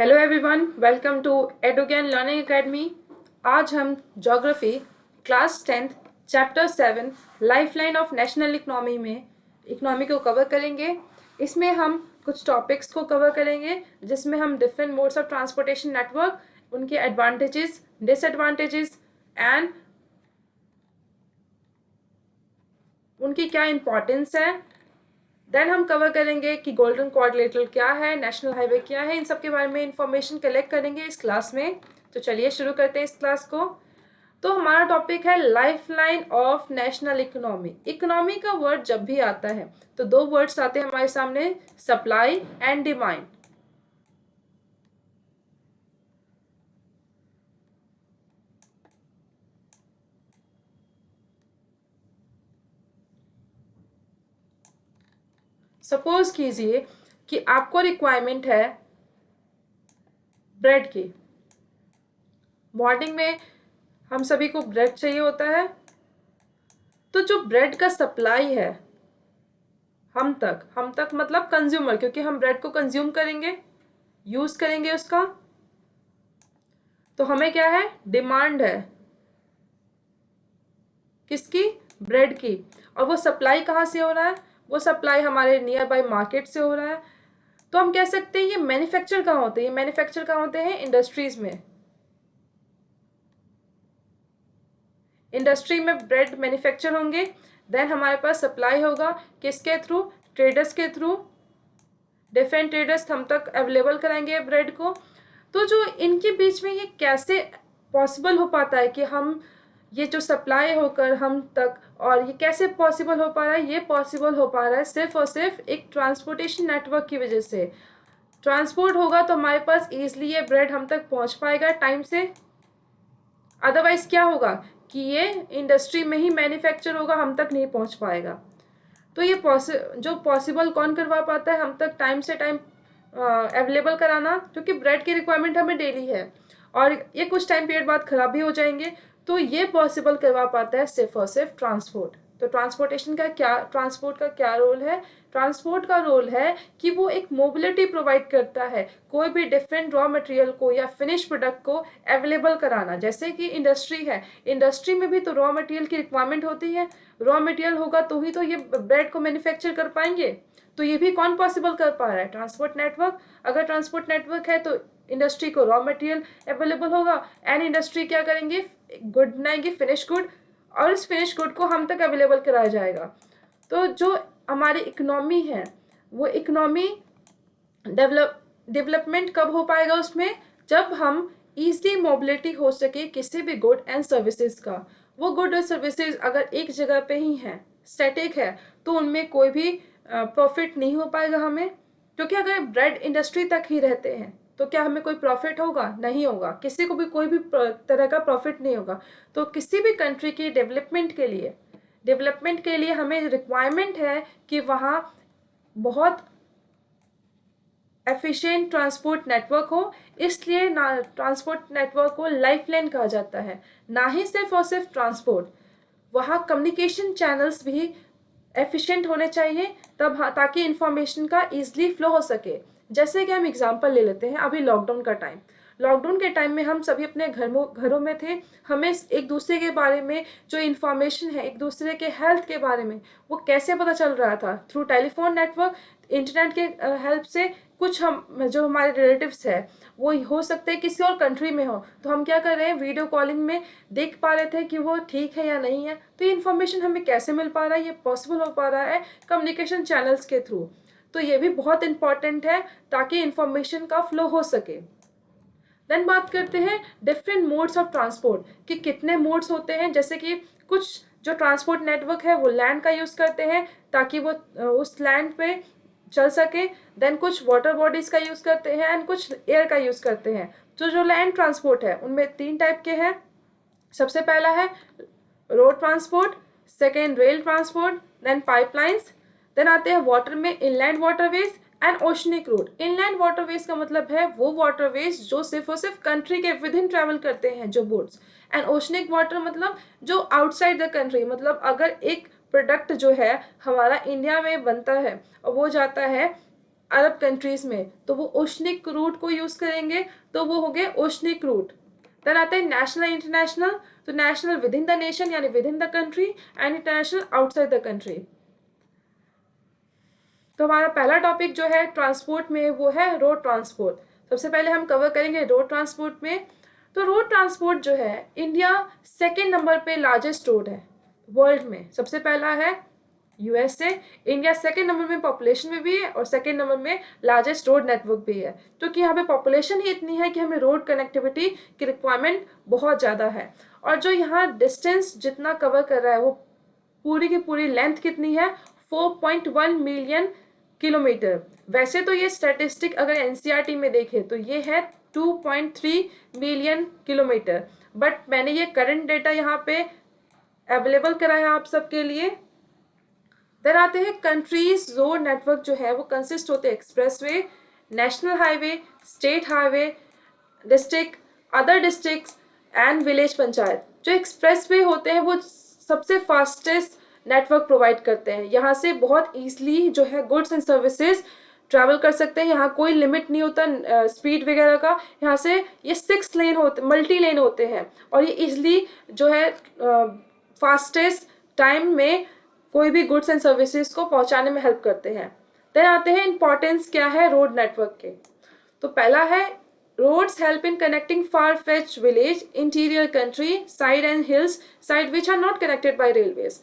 Hello everyone, welcome to Edugain learning academy. आज हम geography class 10th chapter 7 lifeline of national economy में economy को cover करेंगे। इसमें हम कुछ टॉपिक्स को कवर करेंगे जिसमें हम different modes of transportation network, उनके एडवांटेजेस, डिसएडवांटेजेस एंड उनकी क्या इम्पोर्टेंस है। देन हम कवर करेंगे कि गोल्डन क्वाड्रिलेटरल क्या है, नेशनल हाईवे क्या है, इन सब के बारे में इंफॉर्मेशन कलेक्ट करेंगे इस क्लास में। तो चलिए शुरू करते हैं इस क्लास को। तो हमारा टॉपिक है lifeline of national economy. Economy का वर्ड जब भी आता है तो दो वर्ड्स आते हैं हमारे सामने, सप्लाई एंड डिमांड। सपोज कीजिए कि आपको रिक्वायरमेंट है ब्रेड की। मॉर्निंग में हम सभी को ब्रेड चाहिए होता है, तो जो ब्रेड का सप्लाई है हम तक मतलब कंज्यूमर, क्योंकि हम ब्रेड को कंज्यूम करेंगे, यूज करेंगे उसका, तो हमें क्या है, डिमांड है किसकी, ब्रेड की। और वो सप्लाई कहाँ से हो रहा है, वो सप्लाई हमारे नियर बाई मार्केट से हो रहा है। तो हम कह सकते हैं ये मैन्युफैक्चर कहाँ होते हैं, ये मैन्युफैक्चर कहाँ होते हैं, इंडस्ट्रीज में। इंडस्ट्री में ब्रेड मैन्युफैक्चर होंगे, देन हमारे पास सप्लाई होगा किसके थ्रू, ट्रेडर्स के थ्रू। डिफरेंट ट्रेडर्स हम तक अवेलेबल कराएंगे ब्रेड को। तो जो इनके बीच में ये कैसे पॉसिबल हो पाता है कि हम ये जो सप्लाई होकर हम तक, और ये कैसे पॉसिबल हो पा रहा है, ये पॉसिबल हो पा रहा है सिर्फ और सिर्फ एक ट्रांसपोर्टेशन नेटवर्क की वजह से। ट्रांसपोर्ट होगा तो हमारे पास ईजिली ये ब्रेड हम तक पहुंच पाएगा टाइम से। अदरवाइज क्या होगा कि ये इंडस्ट्री में ही मैन्युफैक्चर होगा, हम तक नहीं पहुंच पाएगा। तो ये जो पॉसिबल कौन करवा पाता है हम तक टाइम से टाइम अवेलेबल कराना, क्योंकि ब्रेड की रिक्वायरमेंट हमें डेली है और ये कुछ टाइम पीरियड बाद खराब भी हो जाएंगे। तो ये पॉसिबल करवा पाता है सिर्फ और सिर्फ ट्रांसपोर्ट। तो ट्रांसपोर्ट का क्या रोल है, ट्रांसपोर्ट का रोल है कि वो एक मोबिलिटी प्रोवाइड करता है, कोई भी डिफरेंट रॉ मटेरियल को या फिनिश प्रोडक्ट को अवेलेबल कराना। जैसे कि इंडस्ट्री है, इंडस्ट्री में भी तो रॉ मटेरियल की रिक्वायरमेंट होती है, रॉ मटेरियल होगा तो ही तो ये ब्रेड को मैन्युफैक्चर कर पाएंगे। तो ये भी कौन पॉसिबल कर पा रहा है, ट्रांसपोर्ट नेटवर्क। अगर ट्रांसपोर्ट नेटवर्क है तो इंडस्ट्री को रॉ मटेरियल अवेलेबल होगा, एंड इंडस्ट्री क्या करेंगे, गुड बनाएंगे, फिनिश गुड, और इस फिनिश गुड को हम तक अवेलेबल कराया जाएगा। तो जो हमारी इकोनॉमी है वो इकोनॉमी डेवलपमेंट कब हो पाएगा उसमें, जब हम ईजिली मोबिलिटी हो सके किसी भी गुड एंड सर्विसेज का। वो गुड और सर्विसेज अगर एक जगह पे ही हैं, स्टैटिक है, तो उनमें कोई भी प्रॉफिट नहीं हो पाएगा हमें। क्योंकि अगर ब्रेड इंडस्ट्री तक ही रहते हैं तो क्या हमें कोई प्रॉफिट होगा, नहीं होगा, किसी को भी कोई भी तरह का प्रॉफिट नहीं होगा। तो किसी भी कंट्री की डेवलपमेंट के लिए हमें रिक्वायरमेंट है कि वहाँ बहुत एफिशिएंट ट्रांसपोर्ट नेटवर्क हो। इसलिए ट्रांसपोर्ट नेटवर्क को लाइफलाइन कहा जाता है। ना ही सिर्फ और सिर्फ ट्रांसपोर्ट, वहाँ कम्युनिकेशन चैनल्स भी एफिशिएंट होने चाहिए, तब ताकि इंफॉर्मेशन का ईजिली फ्लो हो सके। जैसे कि हम एग्जांपल ले लेते हैं, अभी लॉकडाउन के टाइम में हम सभी अपने घरों में थे। हमें एक दूसरे के बारे में जो इन्फॉर्मेशन है, एक दूसरे के हेल्थ के बारे में, वो कैसे पता चल रहा था, थ्रू टेलीफोन नेटवर्क, इंटरनेट के हेल्प से। कुछ हम जो हमारे रिलेटिव्स है वो हो सकते हैं किसी और कंट्री में हो, तो हम क्या कर रहे हैं, वीडियो कॉलिंग में देख पा रहे थे कि वो ठीक है या नहीं है। तो ये इन्फॉर्मेशन हमें कैसे मिल पा रहा है, ये पॉसिबल हो पा रहा है कम्युनिकेशन चैनल्स के थ्रू। तो ये भी बहुत इंपॉर्टेंट है ताकि इंफॉर्मेशन का फ्लो हो सके। देन बात करते हैं डिफरेंट मोड्स ऑफ ट्रांसपोर्ट, कि कितने मोड्स होते हैं। जैसे कि कुछ जो ट्रांसपोर्ट नेटवर्क है वो लैंड का यूज़ करते हैं ताकि वो उस लैंड पे चल सके। देन कुछ वाटर बॉडीज का यूज़ करते हैं एंड कुछ एयर का यूज़ करते हैं। तो जो लैंड ट्रांसपोर्ट है उनमें 3 टाइप के हैं। सबसे पहला है road transport, second rail transport, then pipelines. Then आते हैं वाटर में inland waterways and oceanic route. Inland waterways का मतलब है वो वाटरवेज जो सिर्फ और सिर्फ कंट्री के विद इन ट्रेवल करते हैं, जो बोट्स। एंड ओशनिक वाटर मतलब जो आउटसाइड द कंट्री, मतलब अगर एक प्रोडक्ट जो है हमारा इंडिया में बनता है और वो जाता है अरब कंट्रीज़ में, तो वो ओशनिक रूट को यूज़ करेंगे, तो वो हो गए ओशनिक रूट। देन आते हैं नेशनल इंटरनेशनल, तो national within the nation यानी within the country, and international outside the country. तो हमारा पहला टॉपिक जो है ट्रांसपोर्ट में वो है रोड ट्रांसपोर्ट। सबसे पहले हम कवर करेंगे रोड ट्रांसपोर्ट में। तो रोड ट्रांसपोर्ट जो है इंडिया सेकेंड नंबर पे लार्जेस्ट रोड है वर्ल्ड में। सबसे पहला है यूएसए, इंडिया सेकेंड नंबर में पॉपुलेशन में भी है और सेकेंड नंबर में लार्जेस्ट रोड नेटवर्क भी है, क्योंकि यहाँ पे पॉपुलेशन ही इतनी है कि हमें रोड कनेक्टिविटी की रिक्वायरमेंट बहुत ज़्यादा है। और जो यहाँ डिस्टेंस जितना कवर कर रहा है वो पूरी की पूरी लेंथ कितनी है, 4.1 मिलियन किलोमीटर। वैसे तो ये स्टैटिस्टिक अगर एनसीईआरटी में देखें तो ये है 2.3 मिलियन किलोमीटर, बट मैंने ये करंट डेटा यहाँ पे अवेलेबल कराया आप सबके लिए। देन आते हैं कंट्रीज रोड नेटवर्क जो है वो कंसिस्ट होते हैं expressway, national highway, state highway, district, other districts and village panchayat. जो एक्सप्रेसवे होते हैं वो सबसे फास्टेस्ट नेटवर्क प्रोवाइड करते हैं। यहाँ से बहुत ईजिली जो है गुड्स एंड सर्विसेज ट्रैवल कर सकते हैं, यहाँ कोई लिमिट नहीं होता स्पीड वगैरह का। यहाँ से ये 6 लेन होते, मल्टी लेन होते हैं, और ये ईजिली जो है फास्टेस्ट टाइम में कोई भी गुड्स एंड सर्विसेज को पहुँचाने में हेल्प करते हैं। देन आते हैं इंपॉर्टेंस क्या है रोड नेटवर्क के। तो पहला है roads help in connecting far fetch village, interior country side and hills side which are not connected by railways.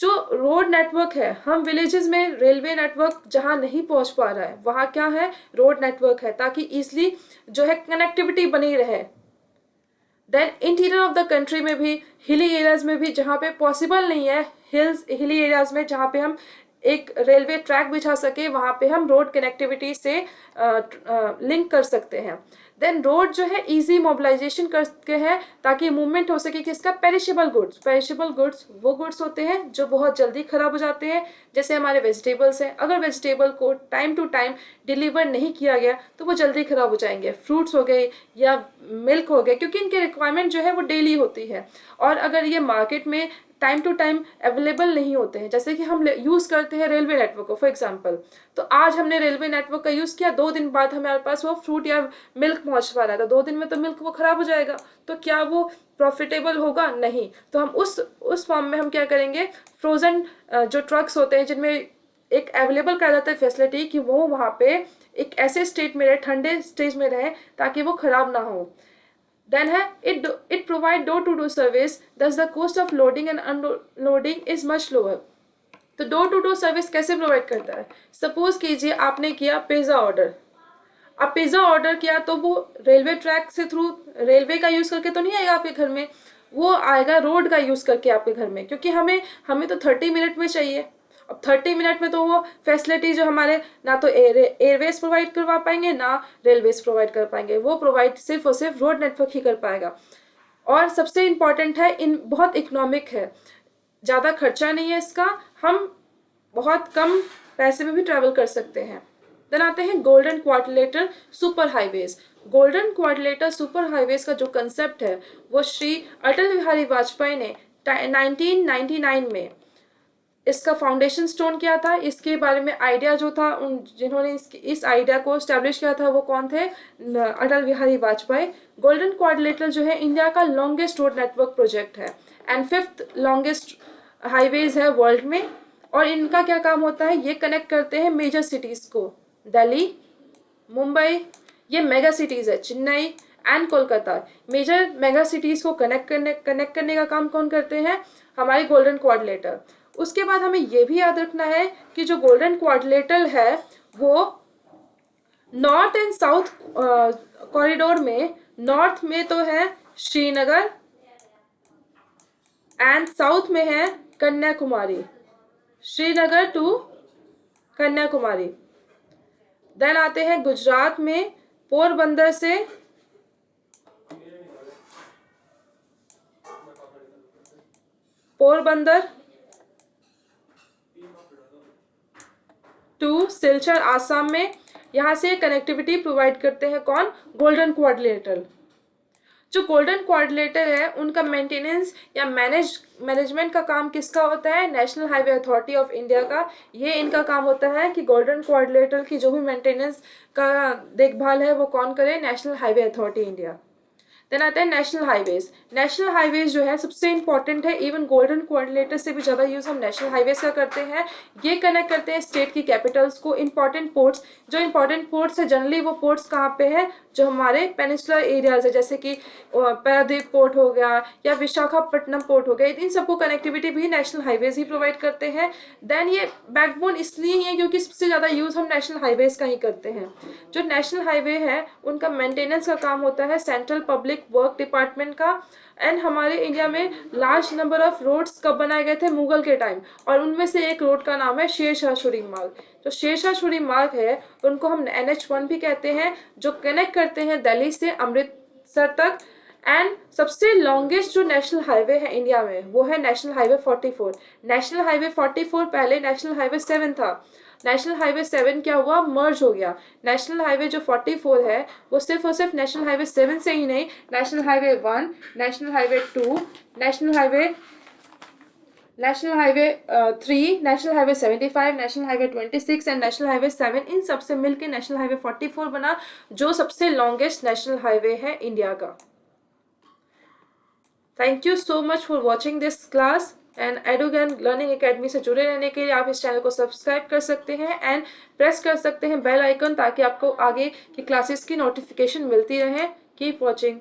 जो रोड नेटवर्क है, हम विलेजेस में रेलवे नेटवर्क जहाँ नहीं पहुँच पा रहा है वहाँ क्या है, रोड नेटवर्क है, ताकि ईजिली जो है कनेक्टिविटी बनी रहे। Then interior of the country में भी, हिली एरियाज में भी जहाँ पे पॉसिबल नहीं है, हिली एरियाज में जहाँ पे हम एक रेलवे ट्रैक बिछा सके वहाँ पे हम रोड कनेक्टिविटी से लिंक कर सकते हैं। देन रोड जो है इजी मोबिलाइजेशन करके है ताकि मूवमेंट हो सके किसका, पेरिशेबल गुड्स। पेरिशेबल गुड्स वो गुड्स होते हैं जो बहुत जल्दी ख़राब हो जाते हैं, जैसे हमारे वेजिटेबल्स हैं। अगर वेजिटेबल को टाइम टू टाइम डिलीवर नहीं किया गया तो वो जल्दी ख़राब हो जाएंगे। फ्रूट्स हो गए या मिल्क हो गए, क्योंकि इनकी रिक्वायरमेंट जो है वो डेली होती है, और अगर ये मार्केट में टाइम टू टाइम अवेलेबल नहीं होते हैं, जैसे कि हम यूज़ करते हैं रेलवे नेटवर्क को फॉर एग्जांपल, तो आज हमने रेलवे नेटवर्क का यूज़ किया, 2 दिन बाद हमारे पास वो फ्रूट या मिल्क पहुंच पा रहा था, 2 दिन में तो मिल्क वो ख़राब हो जाएगा, तो क्या वो प्रॉफिटेबल होगा? नहीं। तो हम उस फॉर्म में हम क्या करेंगे, फ्रोज़न जो ट्रक्स होते हैं जिनमें एक अवेलेबल करा जाता है फैसिलिटी कि वो वहाँ पे एक ऐसे स्टेट में रहे, ठंडे स्टेज में रहे, ताकि वो ख़राब ना हो। देन है it provide door to door service, thus the cost of loading and unloading is much lower। तो डोर टू डोर सर्विस कैसे प्रोवाइड करता है? सपोज कीजिए आपने किया पिज़्ज़ा ऑर्डर। अब पिज़्ज़ा ऑर्डर किया तो वो रेलवे ट्रैक से थ्रू रेलवे का यूज़ करके तो नहीं आएगा आपके घर में, वो आएगा रोड का यूज़ करके आपके घर में, क्योंकि हमें तो 30 मिनट में चाहिए। अब 30 मिनट में तो वो फैसिलिटी जो हमारे ना तो एयरवेज प्रोवाइड करवा पाएंगे ना रेलवेज प्रोवाइड कर पाएंगे, वो प्रोवाइड सिर्फ और सिर्फ रोड नेटवर्क ही कर पाएगा। और सबसे इम्पॉर्टेंट है, इन बहुत इकोनॉमिक है, ज़्यादा खर्चा नहीं है इसका, हम बहुत कम पैसे में भी ट्रैवल कर सकते हैं। देन आते हैं golden quadrilateral super highways. Golden quadrilateral super highways का जो कंसेप्ट है वो श्री अटल बिहारी वाजपेयी ने 1999 में इसका फाउंडेशन स्टोन किया था। इसके बारे में आइडिया जो था, जिन्होंने इस आइडिया को स्टैब्लिश किया था वो कौन थे? अटल बिहारी वाजपेयी। गोल्डन क्वाड्रिलेटरल जो है इंडिया का लॉन्गेस्ट रोड नेटवर्क प्रोजेक्ट है एंड 5th लॉन्गेस्ट हाईवेज है वर्ल्ड में। और इनका क्या काम होता है, ये कनेक्ट करते हैं मेजर सिटीज़ को, दिल्ली, मुंबई, ये मेगा सिटीज़ है, Chennai and Kolkata. Major mega cities को कनेक्ट करने का काम कौन करते हैं? हमारे गोल्डन क्वाड्रिलेटरल। उसके बाद हमें ये भी याद रखना है कि जो गोल्डन क्वाड्रिलेटरल है वो नॉर्थ एंड साउथ कॉरिडोर में, नॉर्थ में तो है श्रीनगर एंड साउथ में है कन्याकुमारी, श्रीनगर टू कन्याकुमारी। देन आते हैं गुजरात में पोरबंदर से टू सिलचर आसाम में, यहाँ से कनेक्टिविटी प्रोवाइड करते हैं कौन? Golden quadrilateral. जो गोल्डन क्वाड्रिलेटरल है उनका मेंटेनेंस या मैनेजमेंट का काम किसका होता है? National highway authority of India का। ये इनका काम होता है कि गोल्डन क्वाड्रिलेटरल की जो भी मेंटेनेंस का देखभाल है वो कौन करे? National highway authority India. Then आता है नेशनल हाईवेज। नेशनल हाईवेज जो है सबसे इंपॉर्टेंट है, इवन गोल्डन क्वाड्रिलेटरल से भी ज़्यादा यूज़ हम नेशनल हाईवेज का करते हैं। ये कनेक्ट करते हैं स्टेट की कैपिटल्स को, इंपॉर्टेंट पोर्ट्स। जो इंपॉर्टेंट पोर्ट्स है जनरली वो पोर्ट्स कहाँ पे है? जो हमारे पेनिसुलर एरियाज है, जैसे कि पारादीप पोर्ट हो गया या विशाखापट्टनम पोर्ट हो गया, इन सबको कनेक्टिविटी भी नेशनल हाईवेज ही प्रोवाइड करते हैं। देन ये बैकबोन इसलिए ही है क्योंकि सबसे ज़्यादा यूज़ हम नेशनल हाईवेज का ही करते हैं। जो नेशनल हाईवे है उनका मेंटेनेंस का काम होता है सेंट्रल पब्लिक वर्क डिपार्टमेंट का। एंड हमारे इंडिया में लार्ज नंबर ऑफ रोड्स कब बनाए गए थे? मुगल के टाइम। और उनमें से एक रोड का नाम है शेरशाह सूरी मार्ग। जो शेरशाह सूरी मार्ग है उनको हम NH1 भी कहते हैं, जो कनेक्ट करते हैं दिल्ली से अमृतसर तक। एंड सबसे लॉन्गेस्ट जो नेशनल हाईवे है इंडिया में वो है नेशनल हाईवे 44। नेशनल हाईवे 44 पहले नेशनल हाईवे 7 था। नेशनल हाईवे 7 क्या हुआ? मर्ज हो गया। नेशनल हाईवे जो 44 है वो सिर्फ और सिर्फ नेशनल हाईवे 7 से ही नहीं, national highway 1, national highway 2, national highway 3, national highway 75, national highway 26 and national highway 7, इन सबसे मिलकर नेशनल हाईवे 44 बना, जो सबसे लॉन्गेस्ट नेशनल हाईवे है इंडिया का। Thank you so much for watching this class. And Edugyan learning academy से जुड़े रहने के लिए आप इस चैनल को सब्सक्राइब कर सकते हैं एंड प्रेस कर सकते हैं बेल आइकन, ताकि आपको आगे की क्लासेस की नोटिफिकेशन मिलती रहे। Keep watching.